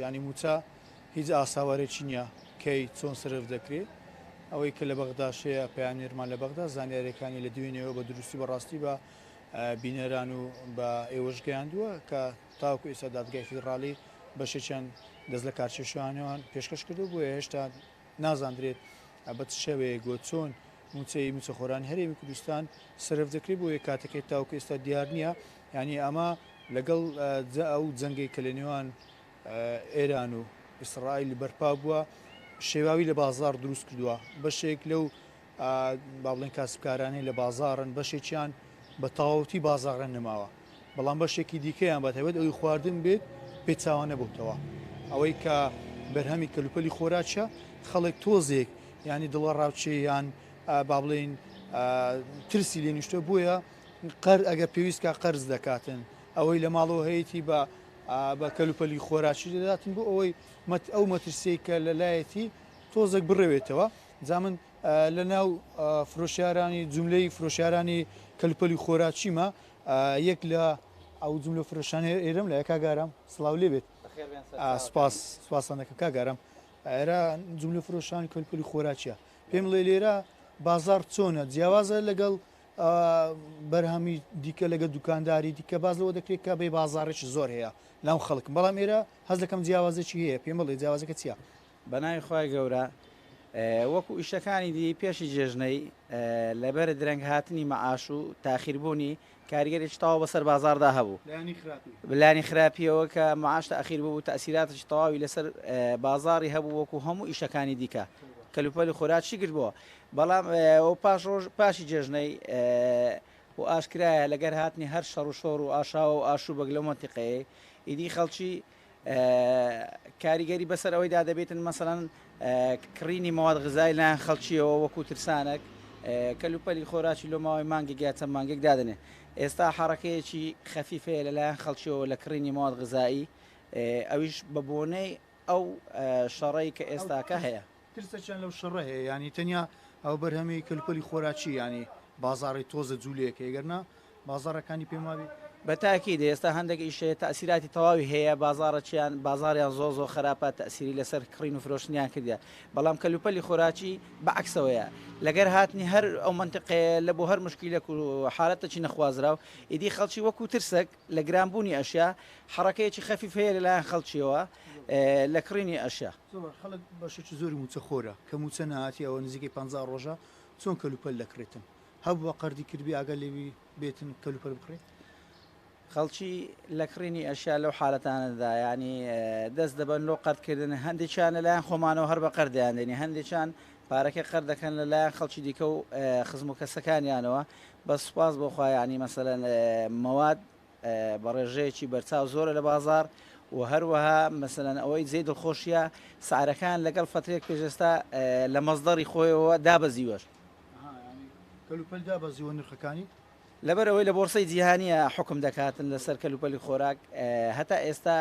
ینی موچە هیچ ئاساوارێکی نییە کەی چۆن سرف دەکرێت ئەوەی کە لە بەغداشەیە پەیامێرمان لە بەغدا زانیاریەکانی لە دوێنێەوە بە دروستی بەڕاستی بە بینەران و بە ئێوەش گەیاندووە کە تاوکو ئێستا دادگای فیدراڵی بەشێکیان دەست لە کارچێشوانەوەیان پێشکەش کردو بۆیە هێشتا نازانرێت بە چ شێوەیە گۆ چۆن موچەی موچەخۆرانی هەرێمی کوردستان سرف دەکرێت بۆیە کاتەکەی تاوکو ئێستا دیار نییە ینی ئەمە لەگەڵ ئەو جەنگی کە لە نێوان ئێران و ئیسرائیل بەرپا بووە شێواوی لە بازار دروست کردووە بەشێک لەو با بڵێن کاسبکارانەی لە بازارن بەشێکیان بە تەواوەتی بازاڕە نەماوە بەڵام بەشێکی دیکەیان بەتەوێت ئەوی خواردن بێت پێچاوانە بووتەوە ئەوەی کە بەرهەمی کەلوپەلی خۆراکە خەڵک تۆزێک ینی دڵە ڕاوچەیان با بڵێن ترسی لێ نیشتە بووە ئەگەر پێویستکە قەرز دەکاتن ئەوەی لە ماڵەوە هەیەی بە کەلوپەلی خۆراکی دەداتن بۆ ئەوەی ئەو مەترسەی کە لەلایەتی تۆزێک بڕێوێتەوە جا من لە ناو فرۆشیارانی جوملەی فرۆشیارانی کەلوپەلی خۆراکیمە یەک لە ئەو جوملە فرۆشانە ئێرەم لە کاگارم سڵاو لێ بێت سپاسانەکە کاگارم ئێرە جوملە فرۆشانی کەلوپەلی خۆراکیە پێم لێ لێرە بازار چۆنە جیاوازە لەگەڵ بەرهەمی دیکە لەگە دوکانداری دیکە باز لەوە دەکرێت کە بێ بازارێکی زۆر هەیە لەم خەڵک بەڵام ئێرە هەز دەکەم جیاوازێکی هەیە پێم بڵێ جیاوازەکە چییە بەناوی خۆی گەورە وەکو ئیشەکانی دی پێشی جێژنەی لەبەر درەنگ هاتنی مەعاش و تاخیربوونی کاریگەرێکی تەواو بەسەر بازاردا هەبوو بلانی خراپیەوە کە مەعاش تاخیر بوو تەسیراتێکی تەواوی لەسەر بازاری هەبوو وەکو هەموو ئیشەکانی دیکە کەلوپەلی خۆراکی کرد بووە بەڵام پاشی جێژنەی و ئاشکرایە لەگەر هاتنی هەر شەڕ و شۆڕ و ئاشاوە و ئاشوبەک لە مۆنتیقەیە ئیدی خەڵکی کاریگەری بەسەر ئەوەی دادەبێتن مەسەڵەن کڕینی مواد غذایی لایەن خەڵکیەوە وەکو ترسانێک کەلوپەلی خۆراکی لۆ ماوەی مانگێک یا چەند مانگێک دادنێ ئێستا حەڕەکەیەکی خەفیفەیە لەلایەن خەڵکیەوە لە کڕینی مواد غذایی ئەویش بە بۆنەی ئەو شەڕەی کە ئێستاکە هەیە ترسەچیان لەو شەڕە هەیە ینی تەنیا ئەو بەرهەمی کەلوپەلی خۆراکی ینی بازاری تۆزە جوولەیەکە ئەگەرنا بازارەکانی پێماوی بەتاکی ئێستا هەندێک ئیشەیە تەسیراتی تەواوی هەیە بازارەکییان بازاریان زۆ خراپە تەسیری لەسەر کڕین و فرۆشتنیان کردیا بەڵام کەلوپەلی خۆراکی بەعکسەوەیە لەگەر هاتنی هەر ئەو منطقەیە لە بۆ هەر مشکیلە و حالەتەکی نەخوازرا و ئیدی خەڵکی وەکو ترسێک لە گرانبوونی ئەشیا حڕەکەیەکی خەفیف هەیە لەلایەن خەڵکیەوە لە کڕینی ئەشیا خەڵک بەشێکی زۆری موچە خۆرە کە موچە نهاتی ئەوە نزیکەی 50 ڕۆژە چۆن کەلوپەل دەکرێتن هەبووە قەردی کردبی ئاگەر لێوی بێتن کەلوپەل بکڕێت خەڵکی لە کڕینی ئەشیا لەو حالەتانەدا ینی دەست دەبن لۆ قەردکردن هەندێکیان لەلایەن خۆمانەوە هەر بە قەردیان دێنی هەندێکیان پارەکە قەرد دەکەن لەلایەن خەڵکی دیکە و خزم و کەسەکانیانەوە بە سوپاس بۆ خۆیانی مەسەلەن مەواد بە ڕێژەیەکی بەرچاو زۆرە لە بازار و هەروەها مەسەلەن ئەوەی جێ دڵخۆشیە سعرەکان لەگەڵ فترێک پێشێستا لە مەزدەری خۆیەوە دابەزیوەش کەلوپەل دابەزیوە نرخەکانی لەبەرەوەی لە بۆرسەی جیهانیە حکم دەکاتن لەسەر کەلوپەلی خۆراک هەتا ئێستا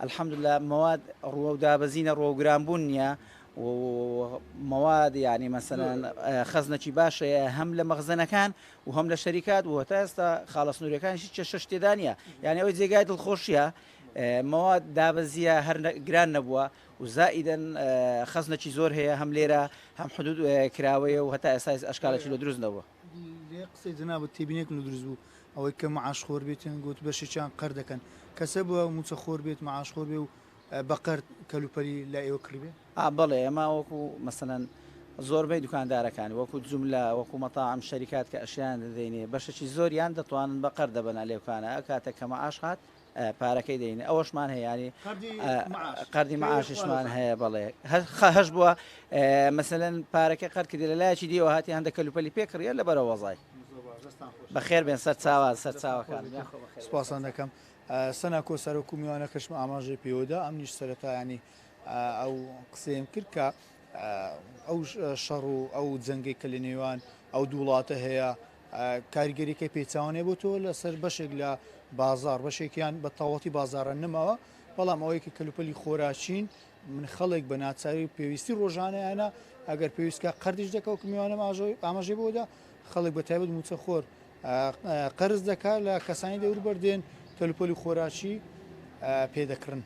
الحەمدوللا مەواد ڕووە و دابەزینە ڕۆگرانبوون نییە و مەواد ینی مەسەلەن خەزنەکی باشەیە هەم لە مەخزنەکان و هەم لە شەریکات و هەتا ئێستا خاڵەسنوورەکانیشی چێشە شتێدا نیە یعنی ئەوەی جێگای دڵخۆشیە مەواد دابەزیە هەر گران نەبووە و زائیدەن خەزنەکی زۆر هەیە هەم لێرە هەم حدود کراوەیە و هەتا ئێستا ئەشکالێکی لە دروست نەبووە لێ قسەی جنابەت تێبینێک و دروست بوو ئەوەی کە مەعاش خۆر بێتن گوت بەشێکیان قەر دەکەن کەسە بووە موچە خۆر بێت مەعاش خۆر بێ و بەقەر کەلوپەلی لا ئێوە کڕبێ بەڵێ ئەمە وەکو مەسەلەن زۆربەی دوکاندارەکان وەکو جوملە وەکو مەتاعم شەریکات کە ئەشیان دەدەینێ بەشێکی زۆریان دەتوانن بەقەر دەبەنە لێوکانە کاتێک کە مەعاش هات پارەکەی دەینێ ئەوەشمان هەیە ینی قەردی مەعاششمان هەیە بەڵێ هەش بووە مەسەلەن پارەکە قەر کردی لە لایەکی دیەوە هاتی هەندە کەلوپەلی پێکڕیە لە بەرە وەزای بەخێر بێن سەر چاوەکان سپاسان دەکەم سەنا کۆ سەرۆک و میوانە کەشم ئاماژەی پێوەدا ئەم نیش سەرەتا ینی ئەو قسەیم کرد کە ئەو شەڕ و ئەو جەنگی کە لە نێوان ئەو دووڵاتە هەیە کاریگەریەکەی پێچوانێ بۆ تۆ لەسەر بەشێک لە بازار بەشێکیان بە تەواوەتی بازارە نەماوە بەڵام ئەوەی کە کەلوپەلی خۆراچین من خەڵک بە ناچاری پێویستی ڕۆژانەیانە ئەگەر پێویستکە قەردیش دەکە و میوانە ئاماژەی بۆدا خەڵک بە تایبەت موچە خۆر قەرز دەکات لە کەسانی دەوروبەر دێن کەلوپەلی خۆراکی پێدەکردن.